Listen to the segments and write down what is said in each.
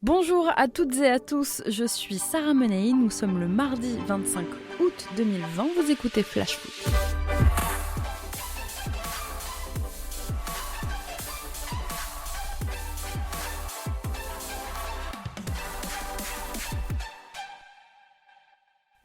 Bonjour à toutes et à tous, je suis Sarah Menei, nous sommes le mardi 25 août 2020, vous écoutez Flash Foot.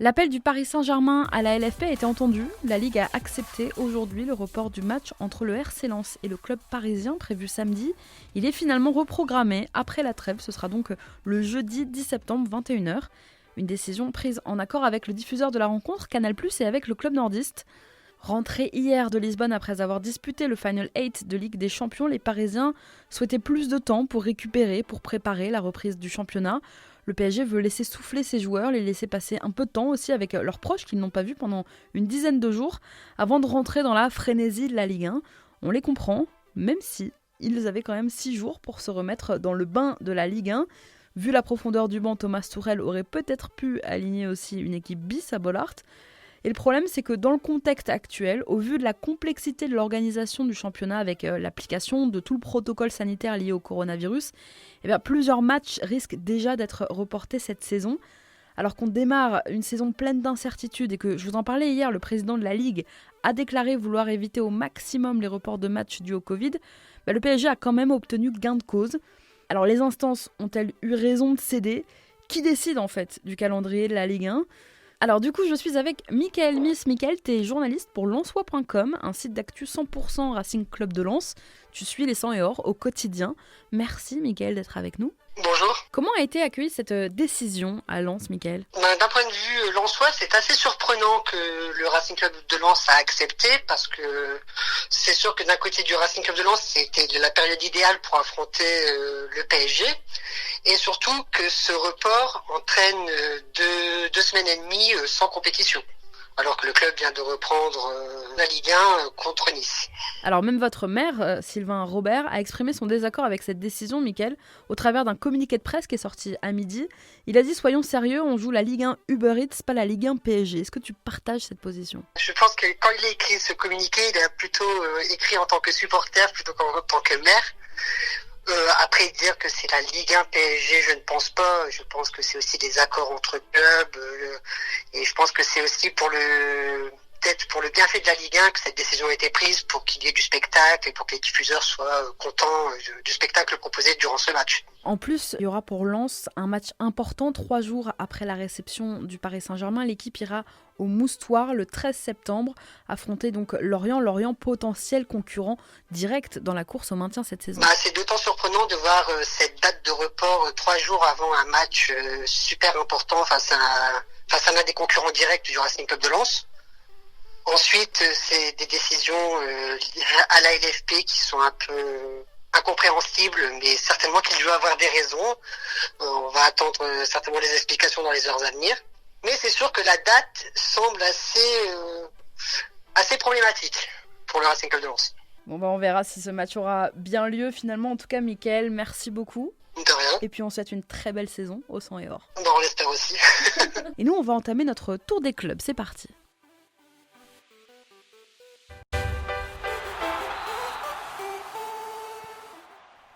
L'appel du Paris Saint-Germain à la LFP a été entendu. La Ligue a accepté aujourd'hui le report du match entre le RC Lens et le club parisien prévu samedi. Il est finalement reprogrammé après la trêve. Ce sera donc le jeudi 10 septembre 21h. Une décision prise en accord avec le diffuseur de la rencontre, Canal+, et avec le club nordiste. Rentrés hier de Lisbonne après avoir disputé le Final 8 de Ligue des Champions, les Parisiens souhaitaient plus de temps pour récupérer, pour préparer la reprise du championnat. Le PSG veut laisser souffler ses joueurs, les laisser passer un peu de temps aussi avec leurs proches qu'ils n'ont pas vus pendant une dizaine de jours avant de rentrer dans la frénésie de la Ligue 1. On les comprend, même si ils avaient quand même 6 jours pour se remettre dans le bain de la Ligue 1. Vu la profondeur du banc, Thomas Tuchel aurait peut-être pu aligner aussi une équipe bis à Bollaert. Et le problème, c'est que dans le contexte actuel, au vu de la complexité de l'organisation du championnat avec l'application de tout le protocole sanitaire lié au coronavirus, plusieurs matchs risquent déjà d'être reportés cette saison. Alors qu'on démarre une saison pleine d'incertitudes et que, je vous en parlais hier, le président de la Ligue a déclaré vouloir éviter au maximum les reports de matchs dus au Covid, le PSG a quand même obtenu gain de cause. Alors les instances ont-elles eu raison de céder ? Qui décide en fait du calendrier de la Ligue 1 ? Alors du coup, je suis avec Michael Miss. Michael, tu es journaliste pour lensois.com, un site d'actu 100% Racing Club de Lens. Tu suis les 100 et or au quotidien. Merci Michael d'être avec nous. Bonjour. Comment a été accueillie cette décision à Lens, Michael ? D'un point de vue lensois, c'est assez surprenant que le Racing Club de Lens a accepté parce que c'est sûr que d'un côté du Racing Club de Lens, c'était la période idéale pour affronter le PSG et surtout que ce report entraîne deux semaines et demie sans compétition. Alors que le club vient de reprendre la Ligue 1 contre Nice. Alors même votre maire, Sylvain Robert, a exprimé son désaccord avec cette décision, Mickaël, au travers d'un communiqué de presse qui est sorti à midi. Il a dit « Soyons sérieux, on joue la Ligue 1 Uber Eats, pas la Ligue 1 PSG ». Est-ce que tu partages cette position ? Je pense que quand il a écrit ce communiqué, il a plutôt écrit en tant que supporter plutôt qu'en tant que maire. Après dire que c'est la Ligue 1 PSG, je ne pense pas. Je pense que c'est aussi des accords entre clubs et je pense que c'est aussi peut-être pour le bienfait de la Ligue 1 que cette décision a été prise pour qu'il y ait du spectacle et pour que les diffuseurs soient contents du spectacle proposé durant ce match. En plus, il y aura pour Lens un match important 3 jours après la réception du Paris Saint-Germain. L'équipe ira au Moustoir le 13 septembre, affronter donc Lorient potentiel concurrent direct dans la course au maintien cette saison. C'est d'autant surprenant de voir cette date de report 3 jours avant un match super important face à l'un des concurrents directs du Racing Club de Lens. Ensuite, c'est des décisions à la LFP qui sont un peu incompréhensibles, mais certainement qu'il doit avoir des raisons. On va attendre certainement les explications dans les heures à venir. Mais c'est sûr que la date semble assez problématique pour le Racing Club de Lens. Bon on verra si ce match aura bien lieu finalement. En tout cas, Mickaël, merci beaucoup. De rien. Et puis on souhaite une très belle saison au 100 et or. On l'espère aussi. Et nous, on va entamer notre tour des clubs. C'est parti.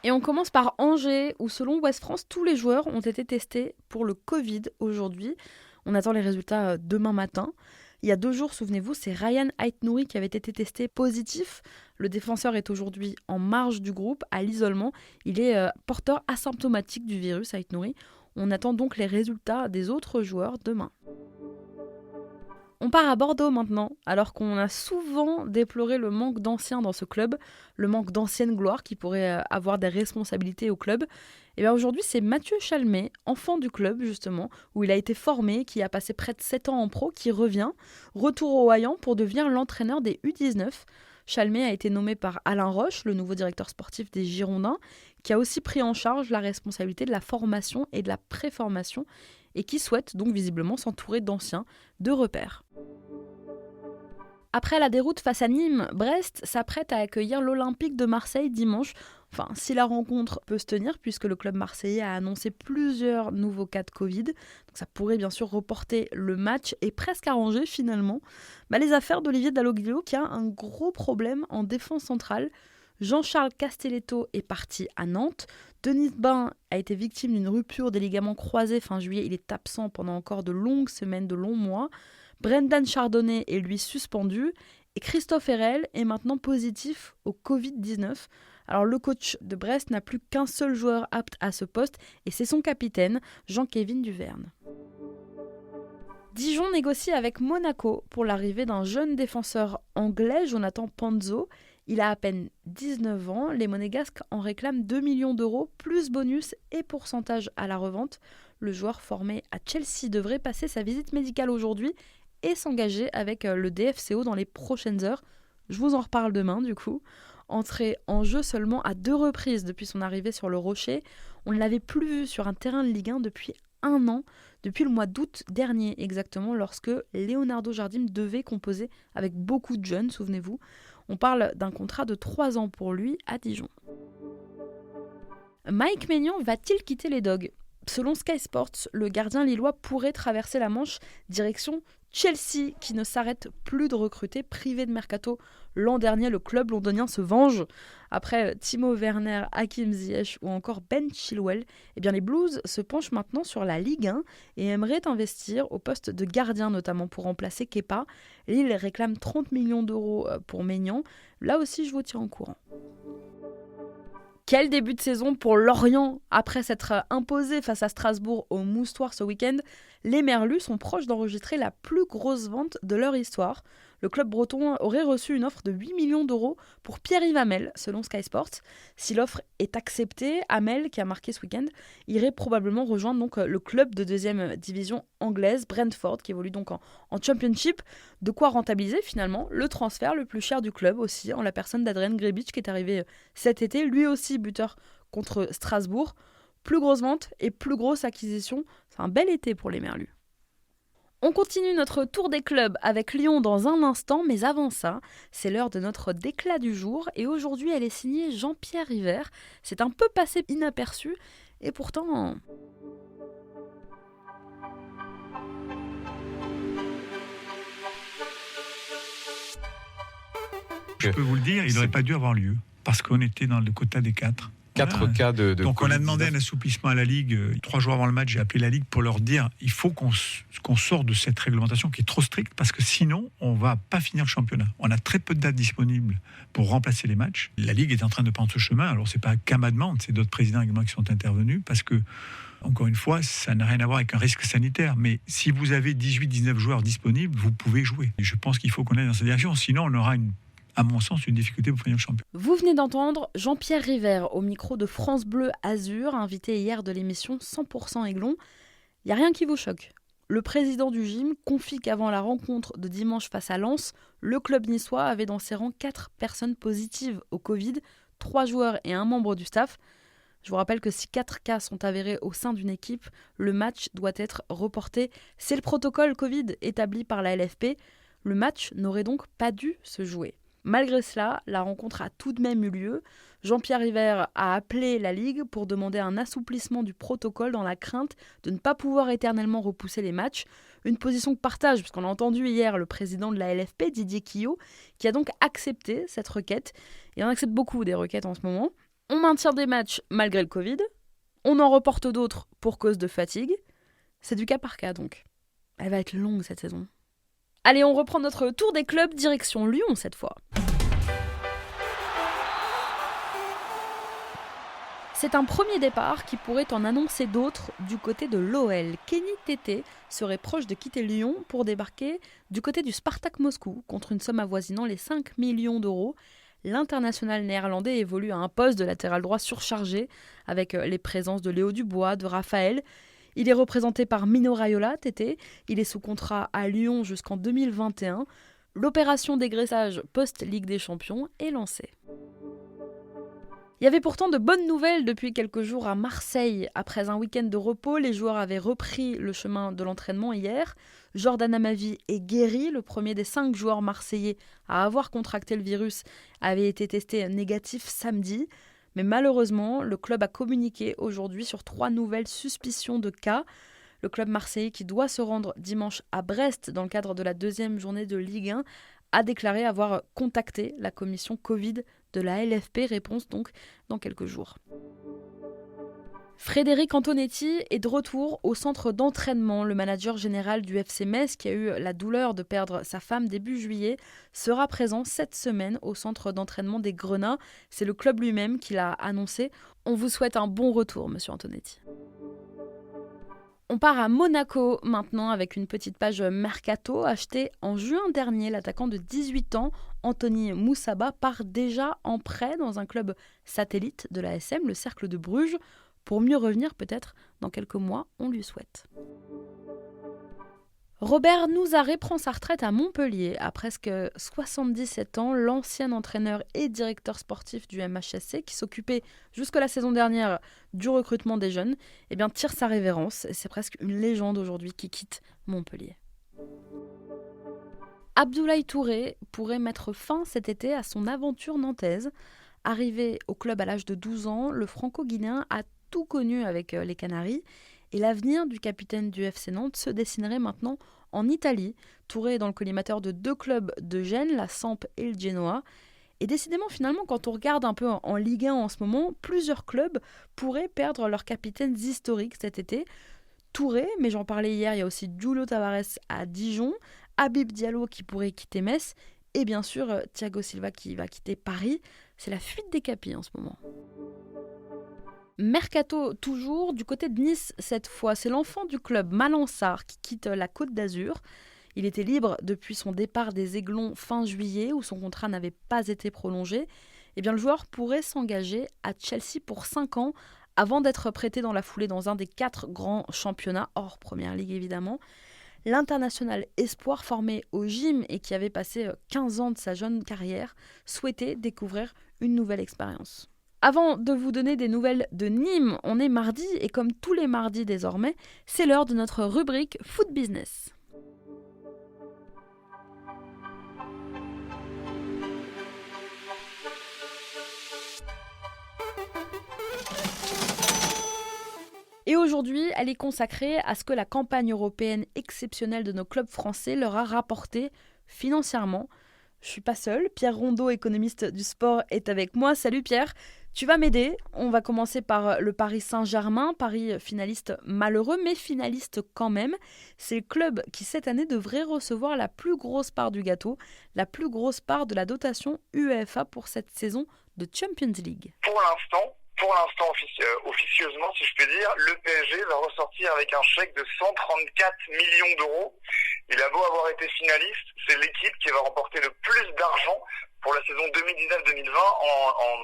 Et on commence par Angers, où selon Ouest France, tous les joueurs ont été testés pour le Covid aujourd'hui. On attend les résultats demain matin. Il y a 2 jours, souvenez-vous, c'est Ryan Aït-Nouri qui avait été testé positif. Le défenseur est aujourd'hui en marge du groupe, à l'isolement. Il est porteur asymptomatique du virus, Aït-Nouri. On attend donc les résultats des autres joueurs demain. On part à Bordeaux maintenant, alors qu'on a souvent déploré le manque d'anciens dans ce club, le manque d'anciennes gloires qui pourraient avoir des responsabilités au club. Et bien aujourd'hui, c'est Mathieu Chalmé, enfant du club justement, où il a été formé, qui a passé près de 7 ans en pro, qui revient, retour au Hayan pour devenir l'entraîneur des U19. Chalmé a été nommé par Alain Roche, le nouveau directeur sportif des Girondins, qui a aussi pris en charge la responsabilité de la formation et de la préformation, et qui souhaite donc visiblement s'entourer d'anciens, de repères. Après la déroute face à Nîmes, Brest s'apprête à accueillir l'Olympique de Marseille dimanche. Enfin, si la rencontre peut se tenir, puisque le club marseillais a annoncé plusieurs nouveaux cas de Covid. Donc ça pourrait bien sûr reporter le match et presque arranger finalement les affaires d'Olivier Dalloglio qui a un gros problème en défense centrale. Jean-Charles Castelletto est parti à Nantes. Denis Bain a été victime d'une rupture des ligaments croisés fin juillet. Il est absent pendant encore de longues semaines, de longs mois. Brendan Chardonnay est lui suspendu. Et Christophe Herrel est maintenant positif au Covid-19. Alors le coach de Brest n'a plus qu'un seul joueur apte à ce poste et c'est son capitaine, Jean-Kévin Duverne. Dijon négocie avec Monaco pour l'arrivée d'un jeune défenseur anglais, Jonathan Panzo. Il a à peine 19 ans, les Monégasques en réclament 2 millions d'euros, plus bonus et pourcentage à la revente. Le joueur formé à Chelsea devrait passer sa visite médicale aujourd'hui et s'engager avec le DFCO dans les prochaines heures. Je vous en reparle demain du coup. Entré en jeu seulement à 2 reprises depuis son arrivée sur le Rocher, on ne l'avait plus vu sur un terrain de Ligue 1 depuis 1 an, depuis le mois d'août dernier exactement, lorsque Leonardo Jardim devait composer avec beaucoup de jeunes, souvenez-vous. On parle d'un contrat de 3 ans pour lui à Dijon. Mike Maignan va-t-il quitter les Dogs ? Selon Sky Sports, le gardien lillois pourrait traverser la Manche direction Chelsea, qui ne s'arrête plus de recruter. Privé de mercato l'an dernier, le club londonien se venge. Après Timo Werner, Hakim Ziyech ou encore Ben Chilwell, eh bien les Blues se penchent maintenant sur la Ligue 1 et aimeraient investir au poste de gardien, notamment pour remplacer Kepa. Lille réclame 30 millions d'euros pour Maignan. Là aussi, je vous tiens au courant. Quel début de saison pour Lorient. Après s'être imposé face à Strasbourg au Moustoir ce week-end, les Merlus sont proches d'enregistrer la plus grosse vente de leur histoire. Le club breton aurait reçu une offre de 8 millions d'euros pour Pierre-Yves Hamel, selon Sky Sports. Si l'offre est acceptée, Hamel, qui a marqué ce week-end, irait probablement rejoindre donc le club de 2e division anglaise, Brentford, qui évolue donc en Championship. De quoi rentabiliser finalement le transfert le plus cher du club aussi, en la personne d'Adrien Grebic, qui est arrivé cet été, lui aussi buteur contre Strasbourg. Plus grosse vente et plus grosse acquisition, c'est un bel été pour les Merlus. On continue notre tour des clubs avec Lyon dans un instant, mais avant ça, c'est l'heure de notre déclat du jour et aujourd'hui elle est signée Jean-Pierre River. C'est un peu passé inaperçu et pourtant... Je peux vous le dire, il n'aurait pas dû avoir lieu parce qu'on était dans le quota des 4. 4 cas de Donc on a demandé un assouplissement à la Ligue. 3 jours avant le match, j'ai appelé la Ligue pour leur dire il faut qu'on sorte de cette réglementation qui est trop stricte parce que sinon on va pas finir le championnat. On a très peu de dates disponibles pour remplacer les matchs. La Ligue est en train de prendre ce chemin. Alors c'est pas qu'à ma demande, c'est d'autres présidents également qui sont intervenus parce que encore une fois, ça n'a rien à voir avec un risque sanitaire. Mais si vous avez 18-19 joueurs disponibles, vous pouvez jouer. Et je pense qu'il faut qu'on aille dans cette direction. Sinon on aura à mon sens, une difficulté pour finir le champion. Vous venez d'entendre Jean-Pierre River au micro de France Bleu Azur, invité hier de l'émission 100% Aiglon. Il n'y a rien qui vous choque. Le président du gym confie qu'avant la rencontre de dimanche face à Lens, le club niçois avait dans ses rangs 4 personnes positives au Covid, 3 joueurs et un membre du staff. Je vous rappelle que si 4 cas sont avérés au sein d'une équipe, le match doit être reporté. C'est le protocole Covid établi par la LFP. Le match n'aurait donc pas dû se jouer. Malgré cela, la rencontre a tout de même eu lieu. Jean-Pierre River a appelé la Ligue pour demander un assouplissement du protocole dans la crainte de ne pas pouvoir éternellement repousser les matchs. Une position que partage, puisqu'on a entendu hier le président de la LFP, Didier Quillot, qui a donc accepté cette requête. Et on accepte beaucoup des requêtes en ce moment. On maintient des matchs malgré le Covid. On en reporte d'autres pour cause de fatigue. C'est du cas par cas donc. Elle va être longue cette saison. Allez, on reprend notre tour des clubs, direction Lyon cette fois. C'est un premier départ qui pourrait en annoncer d'autres du côté de l'OL. Kenny Tété serait proche de quitter Lyon pour débarquer du côté du Spartak Moscou contre une somme avoisinant les 5 millions d'euros. L'international néerlandais évolue à un poste de latéral droit surchargé avec les présences de Léo Dubois, de Raphaël. Il est représenté par Mino Raiola, Tété. Il est sous contrat à Lyon jusqu'en 2021. L'opération dégraissage post-Ligue des Champions est lancée. Il y avait pourtant de bonnes nouvelles depuis quelques jours à Marseille. Après un week-end de repos, les joueurs avaient repris le chemin de l'entraînement hier. Jordan Amavi est guéri. Le premier des 5 joueurs marseillais à avoir contracté le virus avait été testé négatif samedi. Mais malheureusement, le club a communiqué aujourd'hui sur 3 nouvelles suspicions de cas. Le club marseillais, qui doit se rendre dimanche à Brest dans le cadre de la 2e journée de Ligue 1, a déclaré avoir contacté la commission Covid de la LFP. Réponse donc dans quelques jours. Frédéric Antonetti est de retour au centre d'entraînement. Le manager général du FC Metz, qui a eu la douleur de perdre sa femme début juillet, sera présent cette semaine au centre d'entraînement des Grenats. C'est le club lui-même qui l'a annoncé. On vous souhaite un bon retour, monsieur Antonetti. On part à Monaco maintenant avec une petite page Mercato. Acheté en juin dernier, l'attaquant de 18 ans, Anthony Moussaba, part déjà en prêt dans un club satellite de la SM, le Cercle de Bruges. Pour mieux revenir peut-être dans quelques mois, on lui souhaite. Robert Nouzaré prend sa retraite à Montpellier. À presque 77 ans, l'ancien entraîneur et directeur sportif du MHSC, qui s'occupait jusque la saison dernière du recrutement des jeunes, tire sa révérence. C'est presque une légende aujourd'hui qui quitte Montpellier. Abdoulaye Touré pourrait mettre fin cet été à son aventure nantaise. Arrivé au club à l'âge de 12 ans, le franco-guinéen a tout connu avec les Canaries et l'avenir du capitaine du FC Nantes se dessinerait maintenant en Italie. Touré est dans le collimateur de 2 clubs de Gênes, la Samp et le Genoa. Et décidément, finalement, quand on regarde un peu en Ligue 1 en ce moment, plusieurs clubs pourraient perdre leurs capitaines historiques cet été. Touré, mais j'en parlais hier, il y a aussi Julio Tavares à Dijon, Habib Diallo qui pourrait quitter Metz et bien sûr Thiago Silva qui va quitter Paris. C'est la fuite des capis en ce moment. Mercato toujours, du côté de Nice cette fois. C'est l'enfant du club, Malang Sarr, qui quitte la Côte d'Azur. Il était libre depuis son départ des Aiglons fin juillet, où son contrat n'avait pas été prolongé. Le joueur pourrait s'engager à Chelsea pour 5 ans, avant d'être prêté dans la foulée dans un des 4 grands championnats, hors Première Ligue évidemment. L'international espoir formé au gym et qui avait passé 15 ans de sa jeune carrière souhaitait découvrir une nouvelle expérience. Avant de vous donner des nouvelles de Nîmes, on est mardi et comme tous les mardis désormais, c'est l'heure de notre rubrique Foot Business. Et aujourd'hui, elle est consacrée à ce que la campagne européenne exceptionnelle de nos clubs français leur a rapporté financièrement. Je suis pas seule, Pierre Rondeau, économiste du sport, est avec moi. Salut Pierre, tu vas m'aider. On va commencer par le Paris Saint-Germain, Paris finaliste malheureux, mais finaliste quand même. C'est le club qui cette année devrait recevoir la plus grosse part du gâteau, la plus grosse part de la dotation UEFA pour cette saison de Champions League. Pour l'instant, officieusement, si je peux dire, le PSG va ressortir avec un chèque de 134 millions d'euros. Il a beau avoir été finaliste, c'est l'équipe qui va remporter le plus d'argent pour la saison 2019-2020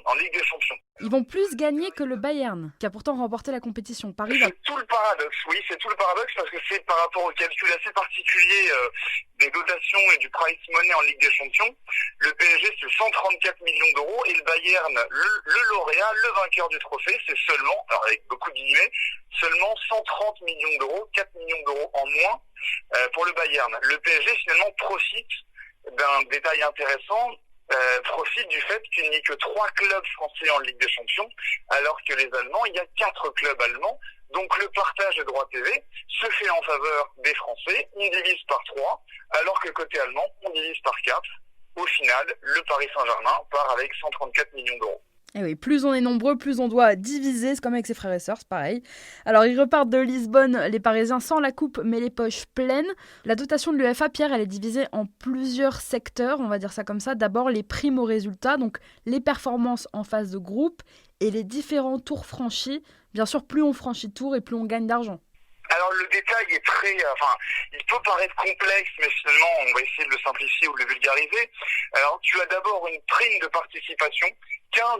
en Ligue des Champions. Ils vont plus gagner que le Bayern, qui a pourtant remporté la compétition. Paris c'est tout le paradoxe, parce que c'est par rapport au calcul assez particulier des dotations et du price money en Ligue des Champions. Le PSG, c'est 134 millions d'euros et le Bayern, le lauréat, le vainqueur du trophée, c'est seulement, alors avec beaucoup de guillemets, seulement 130 millions d'euros, 4 millions d'euros en moins pour le Bayern. Le PSG, finalement, profite d'un détail intéressant, profite du fait qu'il n'y ait que 3 clubs français en Ligue des Champions, alors que les Allemands, il y a 4 clubs allemands. Donc le partage des droits TV se fait en faveur des Français, on divise par 3, alors que côté allemand, on divise par 4. Au final, le Paris Saint-Germain part avec 134 millions d'euros. Et oui, plus on est nombreux, plus on doit diviser, c'est comme avec ses frères et sœurs, c'est pareil. Alors ils repartent de Lisbonne, les Parisiens, sans la coupe, mais les poches pleines. La dotation de l'UEFA, Pierre, elle est divisée en plusieurs secteurs, on va dire ça comme ça. D'abord les primes aux résultats, donc les performances en phase de groupe et les différents tours franchis. Bien sûr, plus on franchit de tours et plus on gagne d'argent. Alors le détail est il peut paraître complexe, mais finalement on va essayer de le simplifier ou de le vulgariser. Alors tu as d'abord une prime de participation, 15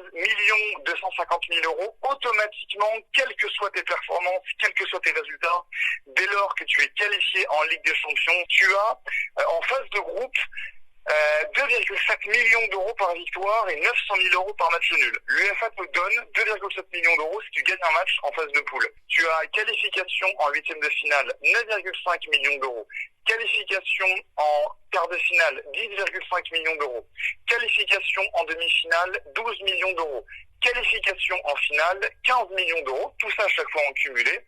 250 000 euros, automatiquement, quelles que soient tes performances, quels que soient tes résultats, dès lors que tu es qualifié en Ligue des Champions, tu as en phase de groupe 2,7 millions d'euros par victoire et 900 000 euros par match nul. L'UEFA te donne 2,7 millions d'euros si tu gagnes un match en phase de poule. Tu as qualification en huitième de finale, 9,5 millions d'euros. Qualification en quart de finale, 10,5 millions d'euros. Qualification en demi-finale, 12 millions d'euros. Qualification en finale, 15 millions d'euros. Tout ça à chaque fois en cumulé.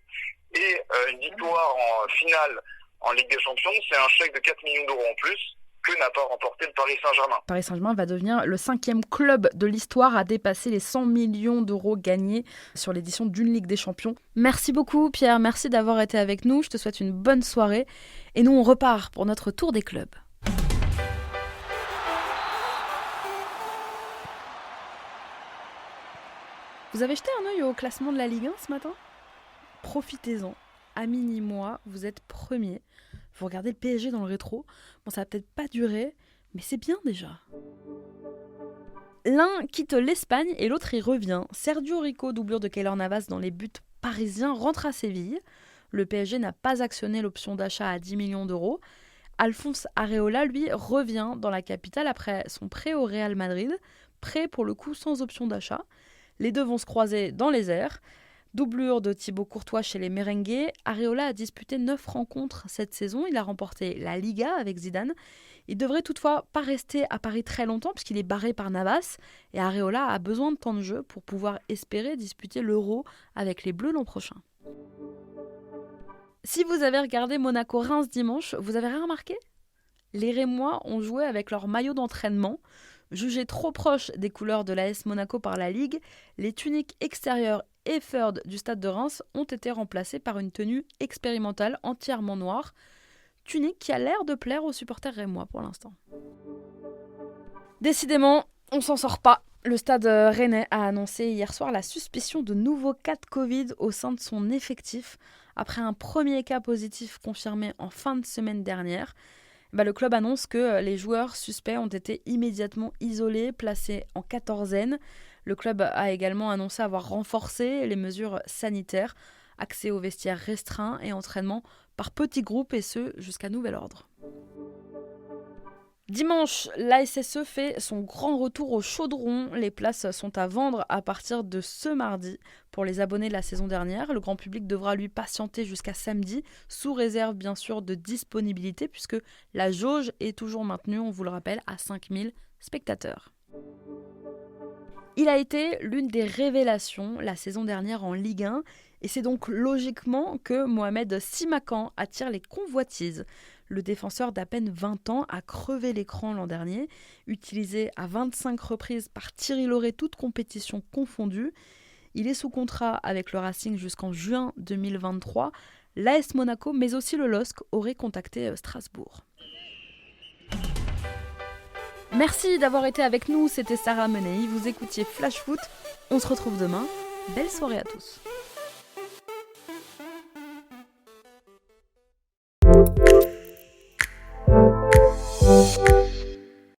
Et une victoire en finale en Ligue des Champions, c'est un chèque de 4 millions d'euros en plus. que n'a pas remporté le Paris Saint-Germain. Paris Saint-Germain va devenir le 5e club de l'histoire à dépasser les 100 millions d'euros gagnés sur l'édition d'une Ligue des Champions. Merci beaucoup Pierre, merci d'avoir été avec nous. Je te souhaite une bonne soirée. Et nous on repart pour notre tour des clubs. Vous avez jeté un œil au classement de la Ligue 1 ce matin ? Profitez-en. Amis ni moi, vous êtes premiers. Vous regardez le PSG dans le rétro. Bon, ça va peut-être pas durer, mais c'est bien déjà. L'un quitte l'Espagne et l'autre y revient. Sergio Rico, doublure de Keylor Navas dans les buts parisiens, rentre à Séville. Le PSG n'a pas actionné l'option d'achat à 10 millions d'euros. Alphonse Areola, lui, revient dans la capitale après son prêt au Real Madrid. Prêt pour le coup sans option d'achat. Les deux vont se croiser dans les airs. Doublure de Thibaut Courtois chez les Merengues, Areola a disputé 9 rencontres cette saison. Il a remporté la Liga avec Zidane. Il devrait toutefois pas rester à Paris très longtemps puisqu'il est barré par Navas. Et Areola a besoin de temps de jeu pour pouvoir espérer disputer l'Euro avec les Bleus l'an prochain. Si vous avez regardé Monaco-Reims dimanche, vous avez rien remarqué ? Les Rémois ont joué avec leur maillot d'entraînement. Jugés trop proches des couleurs de l'AS Monaco par la Ligue, les tuniques extérieures et third du stade de Reims ont été remplacées par une tenue expérimentale entièrement noire, tunique qui a l'air de plaire aux supporters rémois pour l'instant. Décidément, on s'en sort pas. Le stade rennais a annoncé hier soir la suspicion de nouveaux cas de Covid au sein de son effectif. Après un premier cas positif confirmé en fin de semaine dernière, le club annonce que les joueurs suspects ont été immédiatement isolés, placés en quatorzaine. Le club a également annoncé avoir renforcé les mesures sanitaires, accès aux vestiaires restreints et entraînement par petits groupes, et ce jusqu'à nouvel ordre. Dimanche, l'ASSE fait son grand retour au Chaudron. Les places sont à vendre à partir de ce mardi. Pour les abonnés de la saison dernière, le grand public devra lui patienter jusqu'à samedi, sous réserve bien sûr de disponibilité, puisque la jauge est toujours maintenue, on vous le rappelle, à 5000 spectateurs. Il a été l'une des révélations la saison dernière en Ligue 1, et c'est donc logiquement que Mohamed Simakan attire les convoitises. Le défenseur d'à peine 20 ans a crevé l'écran l'an dernier, utilisé à 25 reprises par Thierry Lauré, toutes compétitions confondues. Il est sous contrat avec le Racing jusqu'en juin 2023. L'AS Monaco, mais aussi le LOSC, auraient contacté Strasbourg. Merci d'avoir été avec nous, c'était Sarah Menei, vous écoutiez Flash Foot. On se retrouve demain. Belle soirée à tous.